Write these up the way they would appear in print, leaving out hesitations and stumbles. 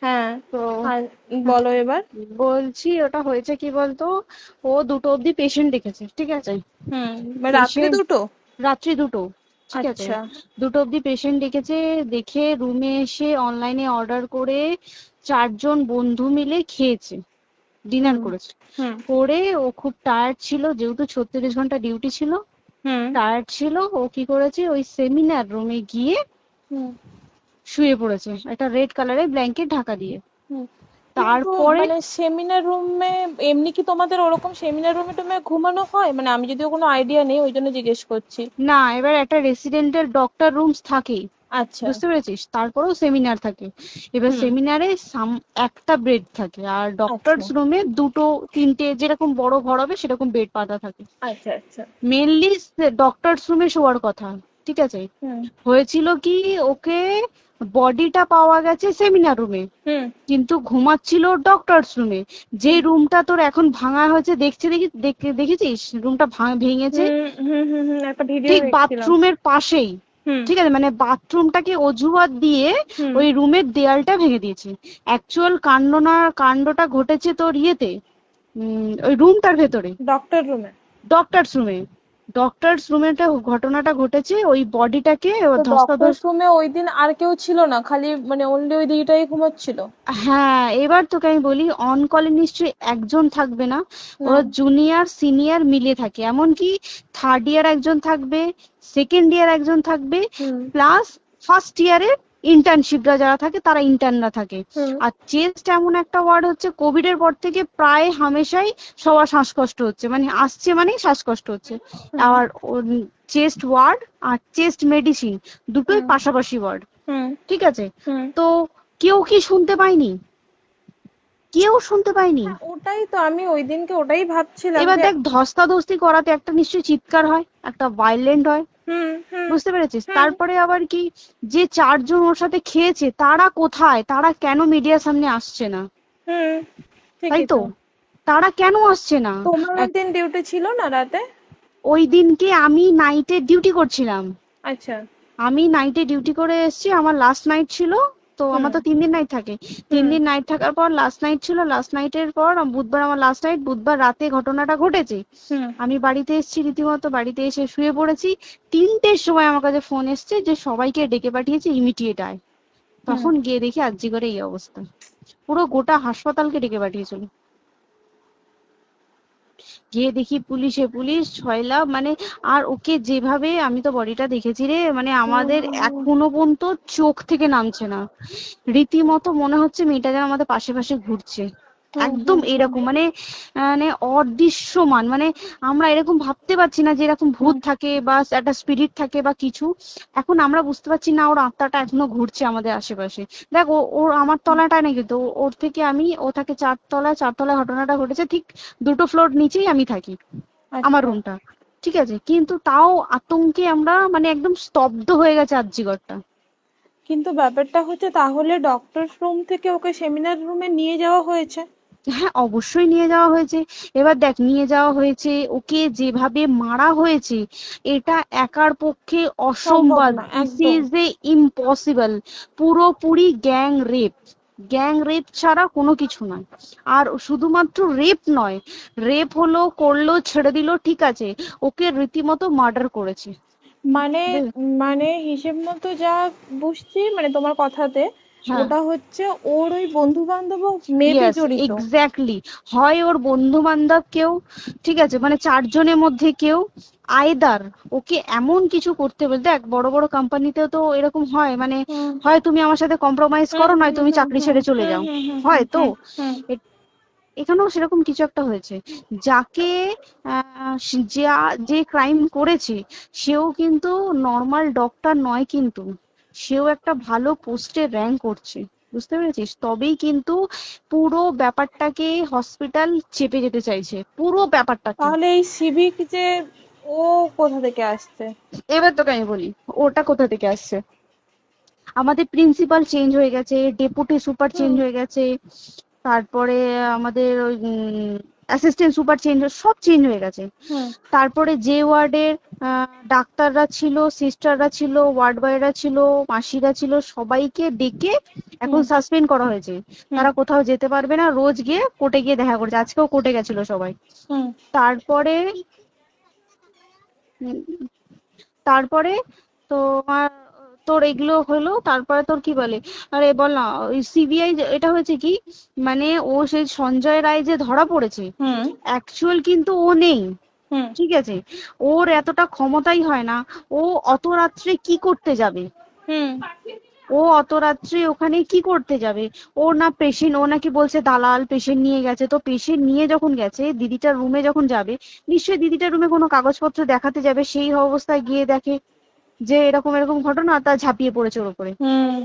হ্যাঁ। তো আর বলো এবার। বলছি ওটা হয়েছে কি বলতো, ও 2টো অবধি পেশেন্ট দেখেছে, ঠিক আছে। হুম। রাত্রে পেশেন্ট, দুটো? রাত্রি 2টো, ঠিক আছে। আচ্ছা। 2টো অবধি পেশেন্ট ডেকেছে, দেখে রুমে এসে অনলাইনে অর্ডার করে 4জন বন্ধু মিলে খেয়েছে, ডিনার হুম। করেছে। হুম। করে ও খুব টায়ার্ড ছিল, যেহেতু 36 ঘন্টা ডিউটি ছিল, হুম। টায়ার্ড ছিল। ও কি করেছে, ওই সেমিনার রুমে গিয়ে হুম। শুয়ে পড়েছে একটা রেড কালারের ব্ল্যাঙ্কেট ঢাকা দিয়ে। হুম। কিন্তু তারপরে মানে সেমিনার রুমে এমনি কি তোমাদের ওরকম সেমিনার রুমে টুমে ঘুমানো হয়? মানে আমি যদিও কোনো আইডিয়া নেই, ওই জন্য জিজ্ঞেস করছি। না, এবার একটা রেসিডেন্টাল ডক্টর রুমস থাকেই, আচ্ছা। বুঝতে পেরেছিস, তারপরেও সেমিনার থাকে। এবার হুম। সেমিনারে একটা বেড থাকে, আর আচ্ছা। ডক্টরস রুমে 2টো 3টে যেরকম বড় ঘর হবে সেরকম বেড পাতা থাকে। আচ্ছা। আচ্ছা। মেনলি ডক্টরস রুমে শোয়ার কথা, ঠিক আছে। হুম। হয়েছিল কি, ওকে বডিটা পাওয়া গেছে সেমিনার রুমে, হুম। কিন্তু ঘুমাচ্ছিল ডক্টরস রুমে। যে হুম। রুমটা তোর এখন ভাঙা হয়েছে, দেখেছিস রুমটা ভেঙেছে, হুম। হুম। হুম। হুম, একটা ভিডিও ঠিক দেখছিলাম। বাথরুমের পাশেই, হুম। ঠিক আছে, মানে বাথরুমটাকে অজুহাত দিয়ে হুম। ওই রুমের দেয়ালটা ভেঙে দিয়েছে। অ্যাকচুয়াল কাণ্ডটা ঘটেছে তোর ইয়েতে, ওই রুমটার ভেতরে, ডক্টর রুমে? ডক্টরস রুমে। ডক্টরস রুমে ঘটনাটা ঘটেছে, ওই বডিটাকে তো ডক্টর ধস্তাধস্তি। রুমে ওই দিন আর কেউ ছিল না, খালি মানে অনলি ওই দিদিটাই ঘুমাচ্ছিল? হ্যাঁ, এবার তোকে আমি বলি, অন কলে নিশ্চয়ই একজন থাকবে না, ওরা হুম। জুনিয়র সিনিয়র মিলিয়ে থাকে, এমনকি থার্ড ইয়ার একজন থাকবে, সেকেন্ড ইয়ার একজন থাকবে, হুম। প্লাস ফার্স্ট ইয়ারের ইন্টার্নশিপরা যারা থাকে তারা ইন্টার্নরা থাকে। হুম। আর চেস্ট এমন একটা ওয়ার্ড হচ্ছে, কোভিড এর পর থেকে প্রায় হামেশাই সবার শ্বাসকষ্ট হচ্ছে, মানে আসছে মানেই শ্বাসকষ্ট হচ্ছে। হুম। আর চেস্ট ওয়ার্ড আর চেস্ট মেডিসিন দুটোই হুম। পাশাপাশি ওয়ার্ড, হুম। ঠিক আছে। হুম। তো কেউ কি শুনতে পায়নি? কেউ শুনতে পায়নি। হ্যাঁ, ওটাই তো আমি ওই দিনকে ওটাই ভাবছিলাম এবার যে। দেখ, ধস্তাধস্তি করাতে একটা নিশ্চয়ই চিৎকার হয়, একটা ভাইলেন্ট হয়, হুম। হুম। বুঝতে পেরেছিস। হুম। তারপরে আবার কি, যে 4জন ওর সাথে খেয়েছে তারা কোথায়, তারা কেন মিডিয়ার সামনে আসছে না? হুম। তাই ঠিকই তো, তো। তারা কেন আসছে না? তোমার ওই এক- দিন ডিউটি ছিল না রাতে? ওই দিনকে আমি নাইটে ডিউটি করছিলাম। আচ্ছা। আমি নাইটে ডিউটি করে এসেছি, আমার লাস্ট নাইট ছিল। তো হুম। আমার তো 3 দিন নাইট থাকে, তিন হুম। দিন নাইট থাকার পর লাস্ট নাইট ছিল, লাস্ট নাইটের পর বুধবার আমার লাস্ট নাইট, বুধবার রাতে ঘটনাটা ঘটেছে। হুম। আমি বাড়িতে এসেছি, রীতিমতো বাড়িতে এসে শুয়ে পড়েছি। 3টের সময় আমার কাছে ফোন এসছে যে সবাইকে ডেকে পাঠিয়েছে, ইমিডিয়েট আয়। হুম। তখন গিয়ে দেখি আরজি করে এই অবস্থা, পুরো গোটা হাসপাতালকে ডেকে পাঠিয়েছিল। গিয়ে দেখি পুলিশে পুলিশ ছয়লাভ, মানে। আর ওকে যেভাবে, আমি তো বডিটা দেখেছি রে, মানে আমাদের হুম। এখনো পর্যন্ত চোখ থেকে নামছে না। রীতিমতো মনে হচ্ছে মেয়েটা যেন আমাদের পাশে পাশে ঘুরছে, হুম। একদম হুম। হুম। এরকম, মানে মানে অদৃশ্যমান, মানে আমরা এরকম ভাবতে পারছি না যে এরকম ভূত হুম। থাকে বা একটা স্পিরিট থাকে বা কিছু। এখন আমরা বুঝতে পারছি না ওর আত্মাটা এখনো ঘুরছে আমাদের আশেপাশে। দেখ, ওর আমার তলাটায় না, কিন্তু ওর থেকে ও থাকে 4 তলায়, 4 তলায় ঘটনাটা ঘটেছে, ঠিক 2টো ফ্লোর নিচেই আমি থাকি, আমার আচ্ছা। রুমটা, ঠিক আছে। কিন্তু তাও আতঙ্কে আমরা মানে একদম স্তব্ধ হয়ে গেছে আরজিকরটা। কিন্তু ব্যাপারটা হচ্ছে, তাহলে ডক্টর রুম থেকে ওকে সেমিনার রুমে নিয়ে যাওয়া হয়েছে? হ্যাঁ, অবশ্যই নিয়ে যাওয়া হয়েছে। এবার দেখ, নিয়ে যাওয়া হয়েছে, ওকে যেভাবে মারা হয়েছে, এটা একার পক্ষে সম্ভব অসম্ভব, না দিস একদম। Is a impossible. পুরোপুরি গ্যাং রেপ, গ্যাং রেপ ছাড়া কোনো কিছু নয়। আর শুধুমাত্র রেপ নয়, রেপ হলো, করলো, ছেড়ে দিল, ঠিক আছে, ওকে রীতিমতো মার্ডার করেছে। মানে বে- মানে হিসেব মতো যা বুঝছি মানে তোমার কথাতে, হ্যাঁ, ওটা হচ্ছে ওর ওই বন্ধু বান্ধবও মেবি ইয়েস, জড়িত। এক্স্যাক্টলি। হয় ওর বন্ধু বান্ধব কেউ, ঠিক আছে, মানে 4জনের মধ্যে কেউ, আইদার ওকে এমন কিছু করতে বলতে। দেখ, বড় বড় কোম্পানিতেও তো এরকম হয়, মানে হুম। হয় তুমি আমার সাথে কম্প্রোমাইজ হুম। করো, নয় হুম। তুমি হুম। চাকরি হুম। ছেড়ে চলে হুম। যাও, হুম। হুম। হয় তো। হুম। হুম। এ- এখানেও সেরকম কিছু একটা হয়েছে, যাকে যে ক্রাইম করেছে, সেও কিন্তু নর্মাল ডক্টর নয়, কিন্তু সেও একটা ভালো পোস্টে র্যাঙ্ক করছে, বুঝতে পেরেছিস, তবেই কিন্তু পুরো ব্যাপারটাকে হসপিটাল চেপে যেতে চাইছে, পুরো ব্যাপারটাকে। তাহলে এই সিভিক যে, ও কোথা থেকে আসছে? এবার তোকে আমি বলি ওটা কোথা থেকে আসছে। আমাদের প্রিন্সিপাল চেঞ্জ হয়ে গেছে, ডেপুটি সুপার চেঞ্জ হুম। হয়ে গেছে, তারপরে আমাদের ওই অ্যাসিস্ট্যান্ট সুপার চেঞ্জ, সব চেঞ্জ হয়ে গেছে। হুম। তারপরে যে ওয়ার্ডের ডাক্তাররা ছিল, সিস্টাররা ছিল, ওয়ার্ড বয়রা ছিল, মাসিরা ছিল, সবাইকে ডেকে এখন হুম সাসপেন্ড করা হয়েছে, হুম তারা কোথাও যেতে পারবে না, রোজ গিয়ে কোর্টে গিয়ে দেখা করছে, আজকেও কোর্টে গেছিল সবাই। হুম তারপরে উম, তারপরে তোমার তোর এগুলো হলো, তারপরে তোর কি বলে, আরে বল না, ওই সিবিআই এটা হয়েছে কি, মানে ও সেই সঞ্জয় রায় যে ধরা পড়েছে, হুম অ্যাকচুয়াল কিন্তু ও নেই, হুম ঠিক আছে, ওর এতটা ক্ষমতাই হয় না, ও অত রাত্রে কি করতে যাবে, হুম ও অত রাত্রে ওখানে কি করতে যাবে, ও না পেশেন্ট, ও নাকি বলছে দালাল পেশেন্ট নিয়ে গেছে, তো পেশেন্ট নিয়ে যখন গেছে দিদিটার রুমে যখন যাবে, নিশ্চয়ই দিদিটার রুমে কোনো কাগজপত্র দেখাতে যাবে, সেই অবস্থায় গিয়ে দেখে যে এরকম এরকম ঘটনা, তা ঝাঁপিয়ে পড়েছে ওর উপরে, হুম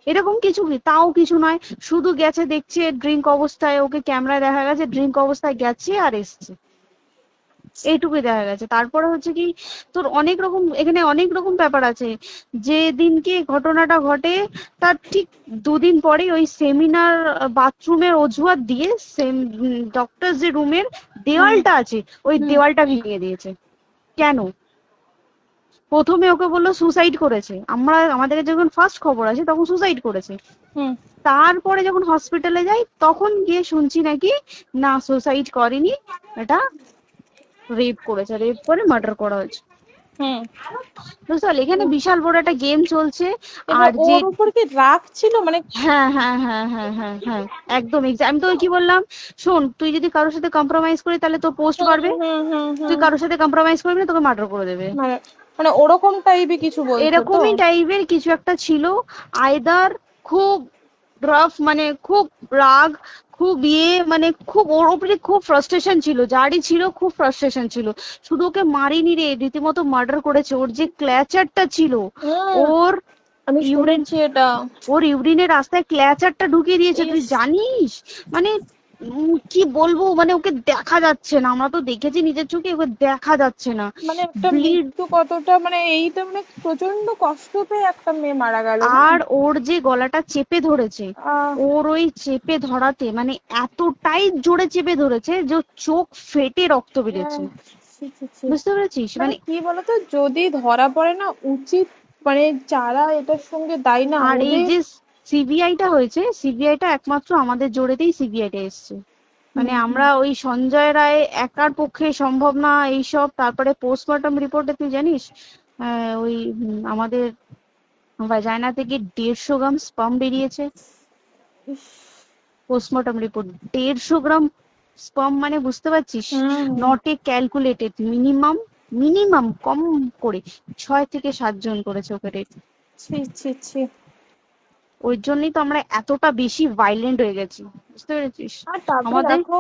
এরকম কিছু কি, তাও কিছু নয়, শুধু গেছে দেখছে ড্রিঙ্ক অবস্থায়, ওকে ক্যামেরায় দেখা গেছে ড্রিঙ্ক অবস্থায় গেছে আর এসছে, এইটুকুই দেখা গেছে। তারপরে হচ্ছে কি, তোর অনেক রকম এখানে অনেক রকম ব্যাপার আছে, যে দিনকে ঘটনাটা ঘটে তার ঠিক দুদিন পরে ওই সেমিনার বাথরুমের অজুহাত দিয়ে সেম ডক্টর যে রুমের হুম দেওয়ালটা আছে ওই হুম দেওয়ালটা ভেঙে দিয়েছে। কেন? প্রথমে ওকে বললো সুসাইড করেছে, আমাদের যখন ফার্স্ট খবর আছে তখন সুসাইড করেছে, হুম তারপরে যখন হসপিটালে যাই তখন গিয়ে শুনছি নাকি না সুসাইড করেনি, এটা রেপ করেছে, রেপ করে মার্ডার করা হয়েছে। হুম বুঝতে পারলি, এখানে বিশাল বড় একটা গেম চলছে। এবার আর যে ওর উপর কি রাগ ছিল মানে? হ্যাঁ হ্যাঁ হ্যাঁ হ্যাঁ হ্যাঁ হ্যাঁ, একদম আমি তোকে কি বললাম, শোন, তুই যদি কারোর সাথে কম্প্রোমাইজ করি তাহলে তো পোস্ট হুম বাড়বে, হুম হুম তুই হুম কারোর সাথে কম্প্রোমাইজ করবি না তোকে মার্ডার করে দেবে, মানে মানে ওরকম টাইপই কিছু বলছো তো? এরকমই টাইপের কিছু একটা ছিল। আইদার খুব রাফ, মানে খুব রাগ, খুব মানে খুব ওর উপরে খুব ফ্রাস্ট্রেশন ছিল, যারই ছিল খুব ফ্রাস্ট্রেশন ছিল, শুধু ওকে মারিনি রে, রীতিমতো মার্ডার করেছে। ওর যে ক্ল্যাচারটা ছিল, হুম ওর আমি ইউরিন শুনেছি এটা। ওর ইউরিনের রাস্তায় ক্ল্যাচারটা ঢুকিয়ে দিয়েছে, তুই ইস, জানিস? মানে কি বলবো, মানে ওকে দেখা যাচ্ছে না, আমরা তো দেখেছি নিজের চোখে, ওকে দেখা যাচ্ছে না, মানে একটা ব্লিড। মৃত্যু কতটা, মানে এই তো মানে প্রচন্ড কষ্ট পেয়ে একটা মেয়ে মারা গেল না? আর ওর যে গলাটা চেপে ধরেছে, আহ ওর ওই চেপে ধরাতে মানে এতটাই জোরে চেপে ধরেছে যে ওর চোখ ফেটে রক্ত বেরিয়েছে। আহ, ছি, ছি, ছি। বুঝতে পেরেছিস? মানে মানে কি বলতো, যদি ধরা পড়ে না উচিত, মানে যারা এটার সঙ্গে দায়ী না আর এই ওদের। যে সিবিআইটা হয়েছে, সিবিআইটা একমাত্র আমাদের জোরেতেই সিবিআইটা এসছে, হুম মানে হুম আমরা ওই সঞ্জয় রায় একার পক্ষে সম্ভব না এইসব। তারপরে পোস্টমর্টম রিপোর্টে তুই জানিস, ওই আমাদের ভাজাইনা থেকে 150 গ্রাম স্পাম বেরিয়েছে। ইস, পোস্টমর্টম রিপোর্ট, 150 গ্রাম স্পাম, মানে বুঝতে পারছিস, হুম হুম not a calculated, minimum minimum কম করে 6 থেকে 7 জন করেছে ওকে রেপ। ছি ছি ছি। ওই জন্যই তো আমরা এতটা বেশি ভাইলেন্ট হয়ে গেছি, বুঝতে পেরেছিস আর তারপরে আমাদের। দেখো,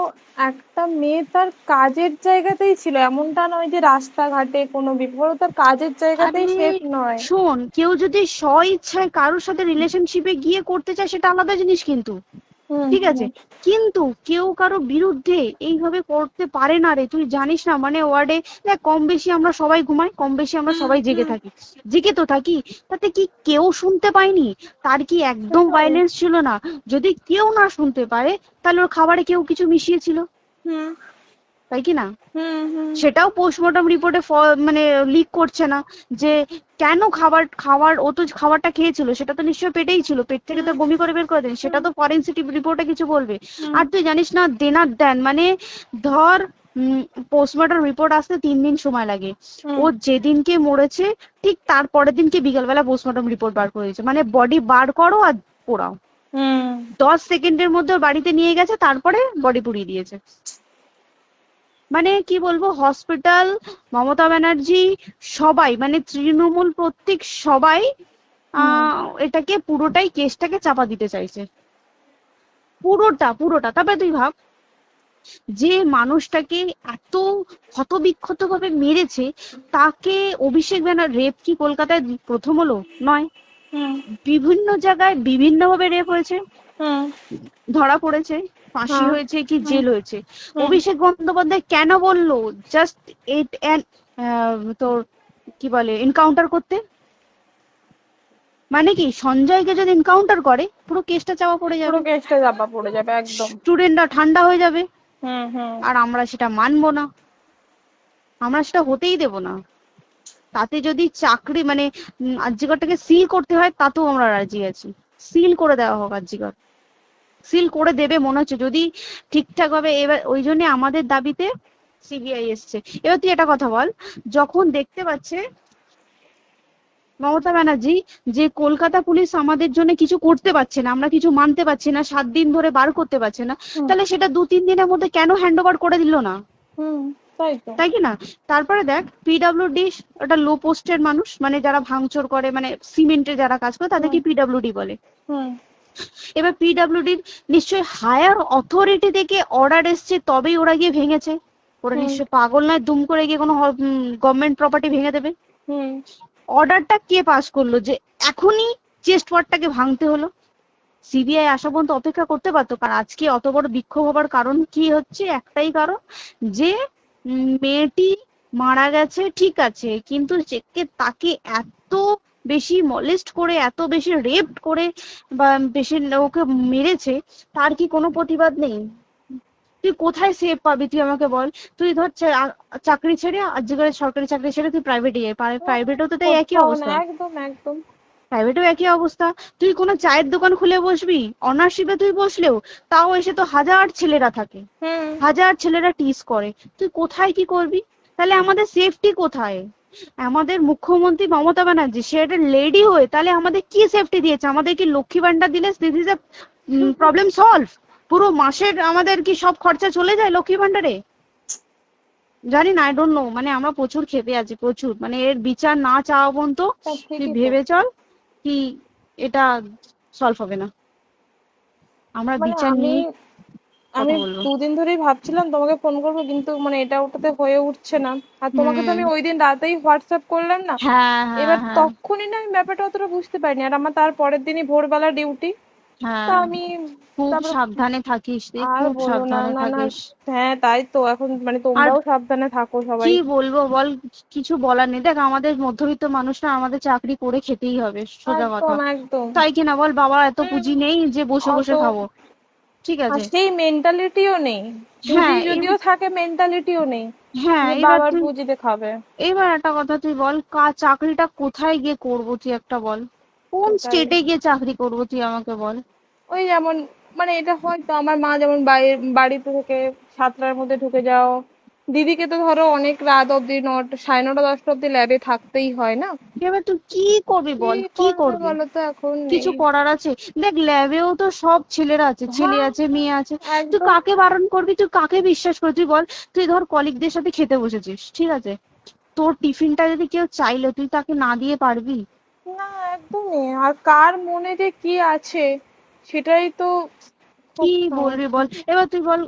একটা মেয়ে তার কাজের জায়গাতেই ছিল, এমনটা নয় যে রাস্তাঘাটে কোনো বিপদ, ও তার কাজের জায়গাতেই আরে সেফ নয়। শোন, কেউ যদি স্ব ইচ্ছায় কারোর সাথে রিলেশনশিপে গিয়ে করতে চায় সেটা আলাদা জিনিস, কিন্তু হুম ঠিক হুম আছে, কিন্তু কেউ কারো বিরুদ্ধে এইভাবে করতে পারে না রে, তুই জানিস না, মানে ওয়ার্ডে দেখ, কম বেশি আমরা সবাই ঘুমাই, কম বেশি আমরা হুম সবাই জেগে হুম থাকি, জেগে তো থাকি, তাতে কি কেউ শুনতে পায়নি? তার কি একদম সেটাই। ভাইলেন্স ছিল না? যদি কেউ না শুনতে পারে তাহলে ওর খাবারে কেউ কিছু মিশিয়েছিল, হুম তাই কি না? হুম হুম সেটাও পোস্টমর্টম রিপোর্টে মানে লিক করছে না, যে কেন খাবার খাবার ও তো খাবারটা খেয়েছিল, সেটা তো নিশ্চয়ই পেটেই ছিল, পেট থেকে হুম তো বমি করে বের করে দেন, সেটা হুম তো ফরেনসিক রিপোর্টে কিছু বলবে। হুম আর তুই জানিস না, দেনার দেন মানে, ধর পোস্টমর্টম রিপোর্ট আসতে 3 দিন সময় লাগে, হুম ও যেদিনকে মরেছে ঠিক তার পরের দিনকে বিকালবেলা পোস্টমর্টম রিপোর্ট বার করে দিয়েছে, মানে বডি বার করো আর পোড়াও, হুম 10 সেকেন্ডের মধ্যে ওর বাড়িতে নিয়ে গেছে, তারপরে বডি পুড়িয়ে দিয়েছে। মানে কি বলবো, হসপিটাল, মমতা ব্যানার্জি, সবাই মানে তৃণমূল প্রত্যেক সবাই হুম এটাকে পুরোটাই কেসটাকে চাপা দিতে চাইছে, পুরোটা পুরোটা। তবে তুই ভাব, যে মানুষটাকে এত ক্ষতবিক্ষত ভাবে মেরেছে, তাকে অভিষেক ব্যানার রেপ কি কলকাতায় প্রথম হলো? নয়, হুম বিভিন্ন জায়গায় বিভিন্ন ভাবে রেপ হয়েছে, হুম ধরা পড়েছে, ফাঁসি হ্যাঁ হয়েছে কি হুম জেল হয়েছে। হুম অভিষেক বন্দ্যোপাধ্যায় কেন বললো জাস্ট এইট তোর কি বলে এনকাউন্টার করতে? মানে কি, সঞ্জয়কে যদি এনকাউন্টার করে পুরো কেসটা চাপা পড়ে পুরো যাবে, কেসটা চাপা পড়ে যাবে একদম। স্টুডেন্টরা ঠান্ডা হয়ে যাবে, হুম হুম আর আমরা সেটা মানবো না, আমরা সেটা হতেই দেব না। তাতে যদি চাকরি মানে আর্যিকরটাকে সিল করতে হয় তাতেও আমরা রাজি আছি, সিল করে দেওয়া হোক আরজিকর, সিল করে দেবে মনে হচ্ছে যদি ঠিকঠাক ভাবে। এবার ওই জন্য আমাদের দাবিতে সিবিআই এসছে। এবার তুই একটা কথা বল, যখন দেখতে পাচ্ছে মমতা ব্যানার্জি যে কলকাতা পুলিশ আমাদের জন্য কিছু করতে পারছে না, আমরা কিছু মানতে পারছি না, 7 দিন ধরে বার করতে পারছে না, হুম তাহলে সেটা 2-3 দিনের মধ্যে কেন হ্যান্ড ওভার করে দিল না? হুম তাই তো। তাই কি না? তারপরে দেখ পিডব্লিউডি ওটা লো পোস্টের মানুষ, মানে যারা ভাঙচুর করে, মানে সিমেন্টের যারা কাজ করে তাদেরকে হুম পিডব্লিউডি বলে। হুম এবার পিডব্লিউডির নিশ্চয়ই হায়ার অথরিটি থেকে অর্ডার এসছে তবেই ওরা গিয়ে ভেঙেছে। ওরা হুম নিশ্চয়ই পাগল নয় দুম করে গিয়ে কোনো গভর্নমেন্ট প্রপার্টি ভেঙে দেবে। হুম অর্ডারটা কে পাস করলো যে এখনই চেস্ট ওয়ার্ডটাকে ভাঙতে হলো? সিবিআই আসা পর্যন্ত অপেক্ষা করতে পারতো। কারণ আজকে অত বড় বিক্ষোভ হবার কারণ কি হচ্ছে? একটাই কারণ, যে মেয়েটি মারা গেছে ঠিক আছে, কিন্তু তাকে এত বেশি মলেস্ট করে, এত বেশি রেপ করে বা বেশি ওকে মেরেছে, তার কি কোনো প্রতিবাদ নেই? তুই কোথায় সেফ পাবি তুই আমাকে বল? তুই ধর চাকরি ছেড়ে, আজকের সরকারি চাকরি ছেড়ে তুই প্রাইভেটে যাই, প্রাইভেটেও তো তাই একই কোথাও না, অবস্থা। একদম একদম। প্রাইভেটেও একই অবস্থা। তুই কোনো চায়ের দোকান খুলে বসবি, অনার্সশিপে তুই বসলেও তাও এসে তো হাজার ছেলেরা থাকে, হুম হাজার ছেলেরা টিজ করে। তুই কোথায় কি করবি? তাহলে আমাদের সেফটি কোথায়? আমাদের মুখ্যমন্ত্রী মমতা ব্যানার্জি সে একটা লেডি হয়ে তাহলে আমাদের কি সেফটি দিয়েছে? আমাদের কি লক্ষ্মী ভান্ডার দিলে this is a problem solve? পুরো মাসের আমাদের কি সব খরচা চলে যায় লক্ষ্মী ভান্ডারে? জানি না, আই ডোন্ট নো। মানে আমরা প্রচুর ক্ষেপে আছি, প্রচুর। মানে এর বিচার না চাওয়া পর্যন্ত তা তুই ঠিকই তো। ভেবে চল কি এটা সলভ হবে না। আমরা মানে বিচার আমি নিয়ে আমি কথা বলবো। 2 দিন ধরেই ভাবছিলাম তোমাকে ফোন করবো, কিন্তু মানে এটা ওটাতে হয়ে উঠছে না। আর তোমাকে তো হুম। আমি ওই দিন রাতেই হোয়াটসঅ্যাপ করলাম না। হ্যাঁ হ্যাঁ এবার হ্যাঁ তখনই না আমি ব্যাপারটা অতটা বুঝতে পারিনি, আর আমার তার পরের দিনই ভোরবেলা ডিউটি। তা হ্যাঁ। আমি খুব তারপর সাবধানে থাকিস রে, আর খুব বলো না, সাবধানে না না। থাকিস। হ্যাঁ তাই তো, এখন মানে আর তোমরাও সাবধানে থাকো কি সবাই। বলবো বল, কিছু বলার নেই। দেখ আমাদের মধ্যবিত্ত মানুষরা আমাদের চাকরি করে খেতেই হবে, সোজা কথা। একদম একদম। তাই কিনা বল? বাবার এত হুম পুঁজি নেই যে বসে অত, বসে খাবো। ঠিক আর আছে। সেই মেন্টালিটিও নেই। পুঁজি হ্যাঁ যদিও থাকে, মেন্টালিটিও নেই হ্যাঁ যে এবার বাবার তুই, পুঁজিতে খাবে। এবার একটা কথা তুই বল, চাকরিটা কোথায় গিয়ে করবো তুই একটা বল? কোন সেটাই। স্টেটে গিয়ে চাকরি করবো তুই আমাকে বল? ওই যেমন, মানে এটা হয়তো আমার মা যেমন বাড়িতে থেকে 7টার মধ্যে ঢুকে যাও, দিদিকে তো ধরো অনেক রাত অব্দি 9টা, 9:30 10টা অব্দি ল্যাবে থাকতেই হয় না। এবার তুই কি করবি কি বল, কি করবে করবি? বলো তো, এখন নেই। কিছু করার আছে? দেখ ল্যাবেও তো সব ছেলেরা আছে, ছেলে হ্যাঁ আছে মেয়ে আছে। তুই একদম। কাকে বারণ করবি? তুই কাকে বিশ্বাস করবি? তুই বল। তুই ধর কলিগদের সাথে খেতে বসেছিস, ঠিক আছে, তোর টিফিনটা যদি কেউ চাইলো তুই তাকে না দিয়ে পারবি? না একদমই, আর কার মনে যে কি আছে সেটাই তো কি খুব বলবি সমস্যা। বল? এবার তুই বল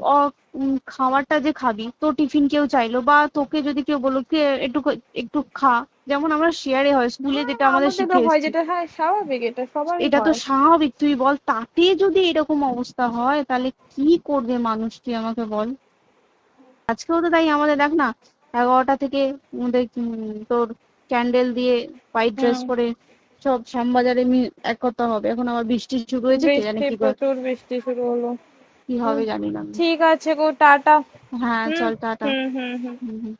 খাবারটা যে খাবি, তোর টিফিন কেউ চাইলো বা তোকে যদি কেউ বললো কে একটু একটু খা, যেমন আমরা শেয়ারে হয় স্কুলে হ্যাঁ যেটা আমাদের আমাদেরও শিখে হয়, এসেছি, যেটা হ্যাঁ স্বাভাবিক, এটা সবারই এটা তো হয়। স্বাভাবিক। তুই বল তাতে যদি এরকম অবস্থা হয় তাহলে কি করবে মানুষ, তুই আমাকে বল। আজকেও তো তাই আমাদের দেখ না, 11টা থেকে আমাদের তোর ক্যান্ডেল দিয়ে হোয়াইট ড্রেস হুম। পরে সব শ্যামবাজারে একতা হবে। এখন আবার বৃষ্টি শুরু হয়েছে, কে জানে বৃষ্টি, কি প্রচুর বৃষ্টি শুরু হলো। কি হুম, হবে জানি না আমি। ঠিক আছে গো, টাটা। হ্যাঁ হুম চল টাটা। হুম হুম হুম। হুম হুম।